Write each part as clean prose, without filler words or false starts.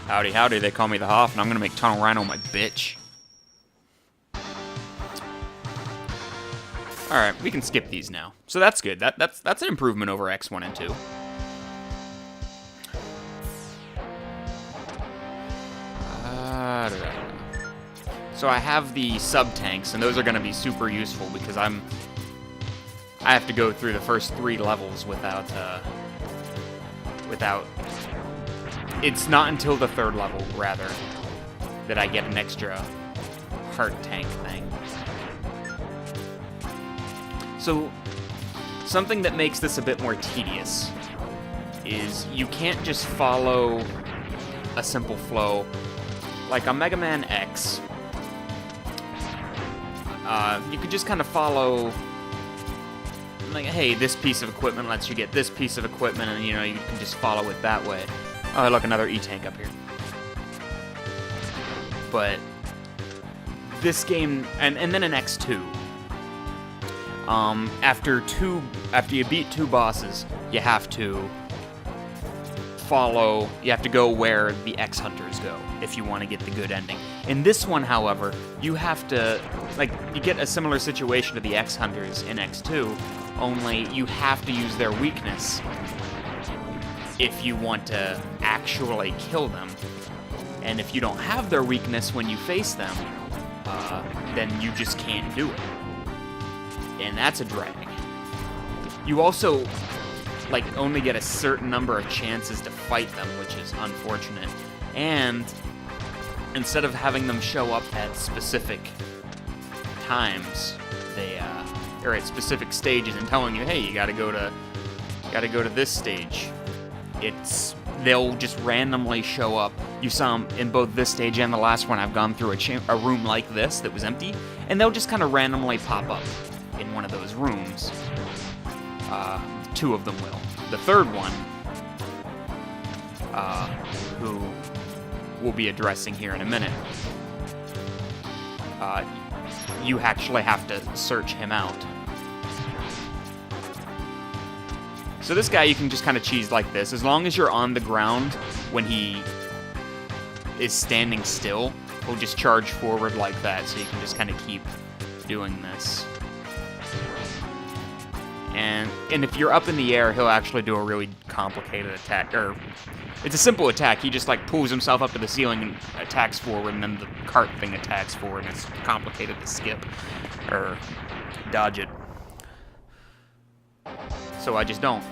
Howdy, howdy, they call me the Hoff, and I'm gonna make Tunnel Rhino my bitch. Alright, we can skip these now. So that's good. That's an improvement over X1 and 2. So I have the sub-tanks, and those are gonna be super useful because I have to go through the first 3 levels without it's not until the 3rd level, rather, that I get an extra heart tank thing. So, something that makes this a bit more tedious is you can't just follow a simple flow. Like on MegaMan X, you could just kind of follow, like, hey, this piece of equipment lets you get this piece of equipment, and, you know, you can just follow it that way. Oh, look, another E-tank up here. But this game, and then in X2, after you beat 2 bosses, you have to go where the X-Hunters go if you want to get the good ending. In this one, however, you have to, like, you get a similar situation to the X-Hunters in X2, only you have to use their weakness if you want to actually kill them. And if you don't have their weakness when you face them, then you just can't do it. And that's a drag. You also, like, only get a certain number of chances to fight them, which is unfortunate. And instead of having them show up at specific times, or at specific stages and telling you, hey, you gotta go to this stage, they'll just randomly show up. You saw them in both this stage and the last one. I've gone through a room like this that was empty, and they'll just kind of randomly pop up in one of those rooms. 2 of them will. The 3rd one, who we'll be addressing here in a minute, you actually have to search him out. So this guy you can just kind of cheese like this. As long as you're on the ground when he is standing still, he'll just charge forward like that, so you can just kind of keep doing this. And if you're up in the air, he'll actually do a really complicated attack. Or, it's a simple attack. He just, like, pulls himself up to the ceiling and attacks forward, and then the cart thing attacks forward, and it's complicated to skip or dodge it. So I just don't.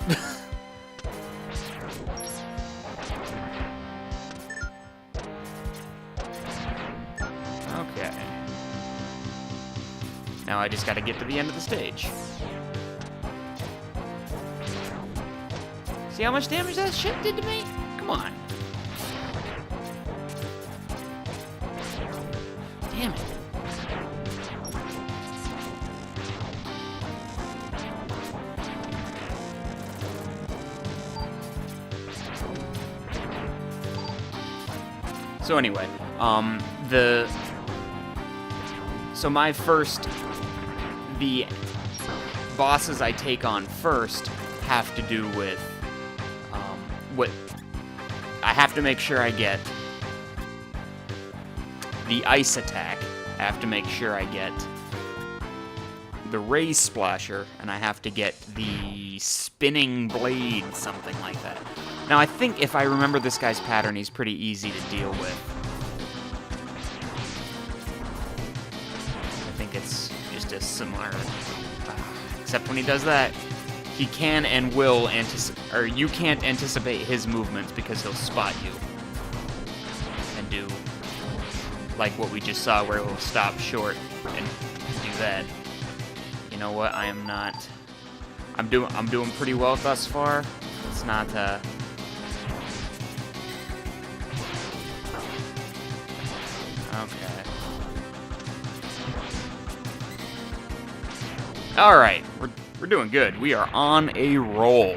Okay. Now I just gotta get to the end of the stage. See how much damage that shit did to me? Come on. Damn it. So anyway, the bosses I take on first have to do with, I have to make sure I get the ice attack, I have to make sure I get the raise splasher, and I have to get the spinning blade, something like that. Now, I think if I remember this guy's pattern, he's pretty easy to deal with. I think it's just a similar, except when he does that, he can and will anticipate, or you can't anticipate his movements because he'll spot you and do like what we just saw, where he'll stop short and do that. You know what? I'm doing pretty well thus far. It's not okay. All right, we're doing good. We are on a roll.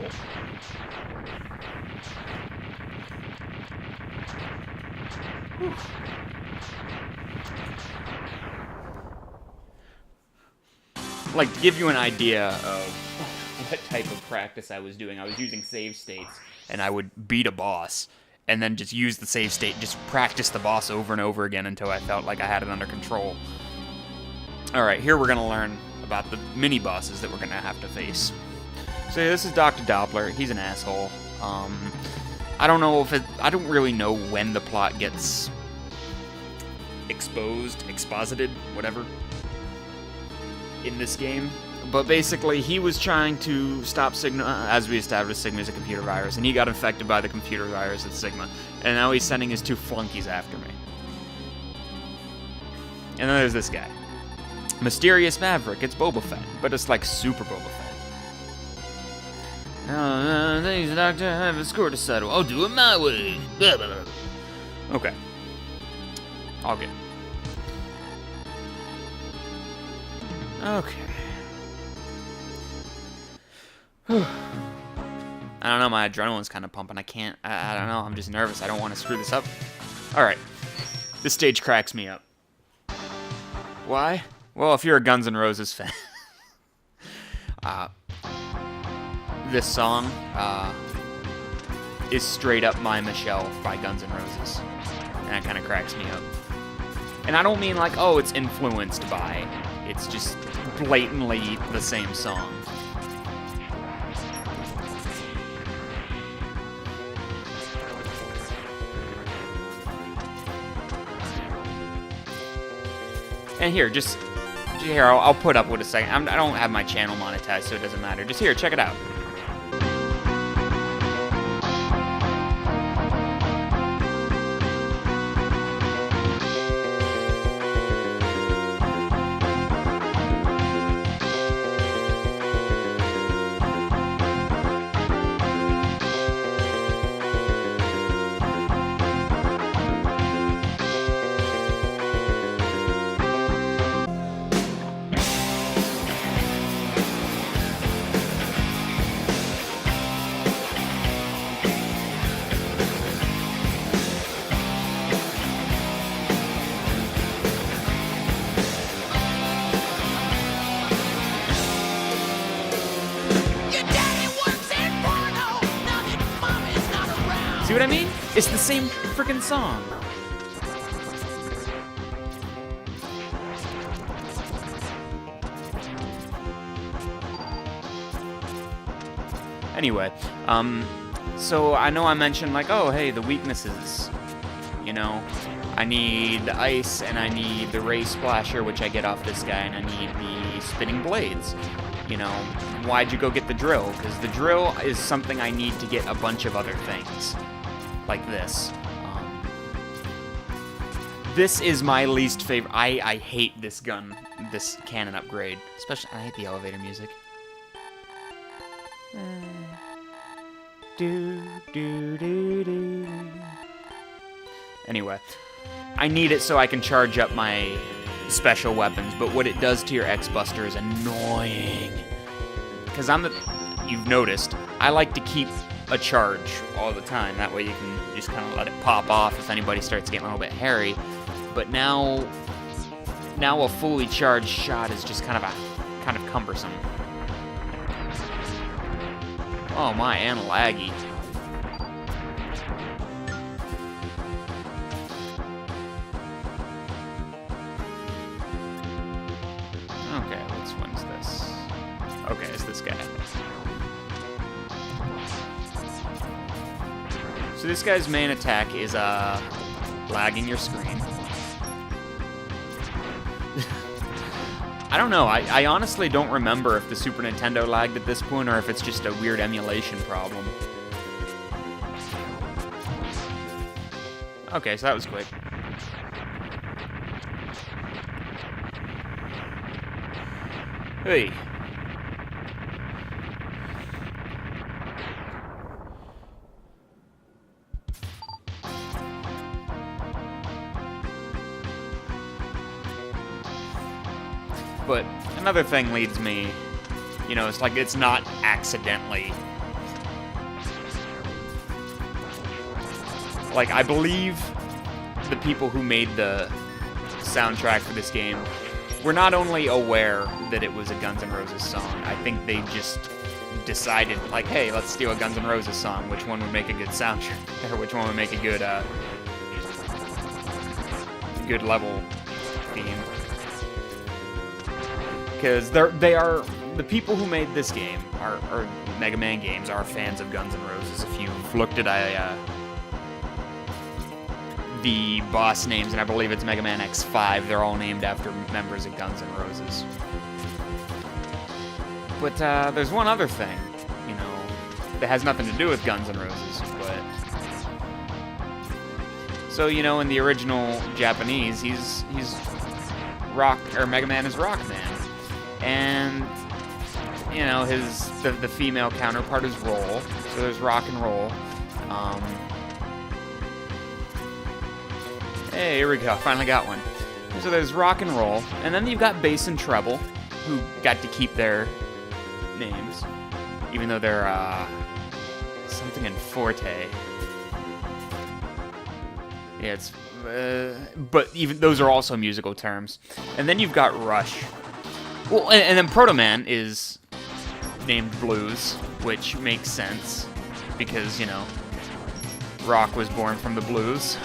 Whew. Like, to give you an idea of what type of practice I was doing, I was using save states, and I would beat a boss, and then just use the save state, just practice the boss over and over again until I felt like I had it under control. Alright, here we're going to learn about the mini-bosses that we're going to have to face. So this is Dr. Doppler. He's an asshole. I don't know if I don't really know when the plot gets exposited, whatever, in this game. But basically, he was trying to stop Sigma, as we established, Sigma is a computer virus, and he got infected by the computer virus at Sigma, and now he's sending his 2 flunkies after me. And then there's this guy. Mysterious Maverick, it's Boba Fett, but it's like super Boba Fett. Thanks, Doctor, I have a score to settle. I'll do it my way. Blah, blah, blah. Okay. All good. Okay. I don't know, my adrenaline's kind of pumping. I don't know, I'm just nervous. I don't want to screw this up. Alright. This stage cracks me up. Why? Well, if you're a Guns N' Roses fan. This song is straight up My Michelle by Guns N' Roses. And that kind of cracks me up. And I don't mean like, oh, it's influenced by. It's just blatantly the same song. And here, I'll put up with a second. I don't have my channel monetized, so it doesn't matter. Just here, check it out. See what I mean? It's the same freaking song. Anyway, so I know I mentioned like, oh, hey, the weaknesses, you know, I need the ice and I need the ray splasher, which I get off this guy, and I need the spinning blades. You know, why'd you go get the drill? Because the drill is something I need to get a bunch of other things. Like this. This is my least favorite. I hate this gun, this cannon upgrade. Especially, I hate the elevator music. Anyway, I need it so I can charge up my special weapons, but what it does to your X-Buster is annoying. Because you've noticed, I like to keep a charge all the time. That way you can just kind of let it pop off if anybody starts getting a little bit hairy. But now a fully charged shot is just kind of cumbersome. Oh my, and laggy. Okay, which one's this? Okay, it's this guy. So this guy's main attack is lagging your screen. I don't know, I honestly don't remember if the Super Nintendo lagged at this point or if it's just a weird emulation problem. Okay, so that was quick. Hey. But another thing leads me, you know, it's like it's not accidentally. Like, I believe the people who made the soundtrack for this game were not only aware that it was a Guns N' Roses song, I think they just decided, like, hey, let's steal a Guns N' Roses song. Which one would make a good soundtrack, or which one would make a good level theme? Because the people who made this game or Mega Man games are fans of Guns N' Roses. If you've looked at the boss names, and I believe it's Mega Man X5, they're all named after members of Guns N' Roses. But there's one other thing, you know, that has nothing to do with Guns N' Roses, but... So, you know, in the original Japanese, he's Mega Man is Rockman. And, you know, the female counterpart is Roll, so there's Rock and Roll. Hey, here we go, finally got one. So there's Rock and Roll, and then you've got Bass and Treble, who got to keep their names, even though they're something in Forte. Yeah, it's but even those are also musical terms. And then you've got Rush. Well, and then Proto Man is named Blues, which makes sense because, you know, rock was born from the blues.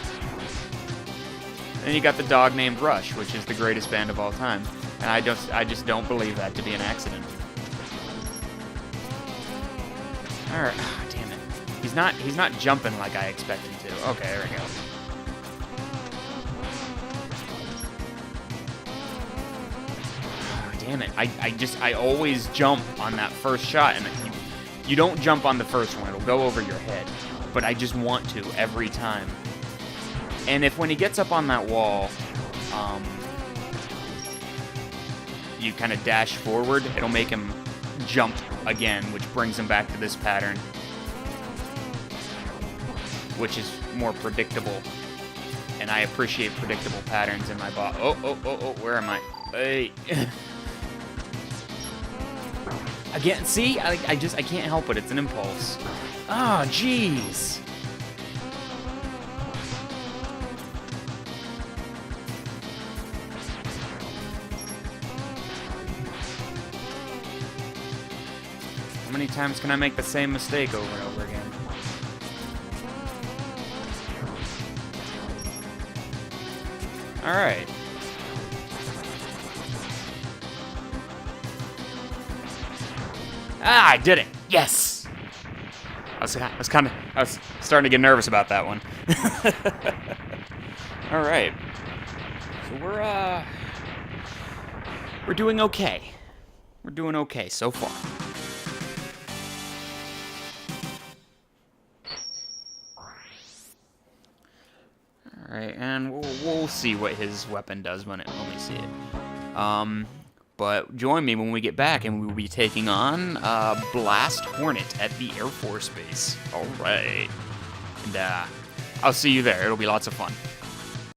And you got the dog named Rush, which is the greatest band of all time. And I just don't believe that to be an accident. Alright, oh, damn it. He's not jumping like I expect him to. Okay, there we go. Oh, damn it. I always jump on that first shot, and you don't jump on the first one. It'll go over your head. But I just want to every time. And when he gets up on that wall, you kind of dash forward, it'll make him jump again, which brings him back to this pattern, which is more predictable. And I appreciate predictable patterns in my bot. Oh, where am I? Hey. Again, see? I can't help it. It's an impulse. Oh, jeez. How many times can I make the same mistake over and over again? Alright. Ah, I did it! Yes! I was starting to get nervous about that one. Alright. So we're doing okay. We're doing okay so far. Alright, and we'll see what his weapon does when we see it. But join me when we get back, and we will be taking on Blast Hornet at the Air Force Base. Alright. And I'll see you there. It'll be lots of fun.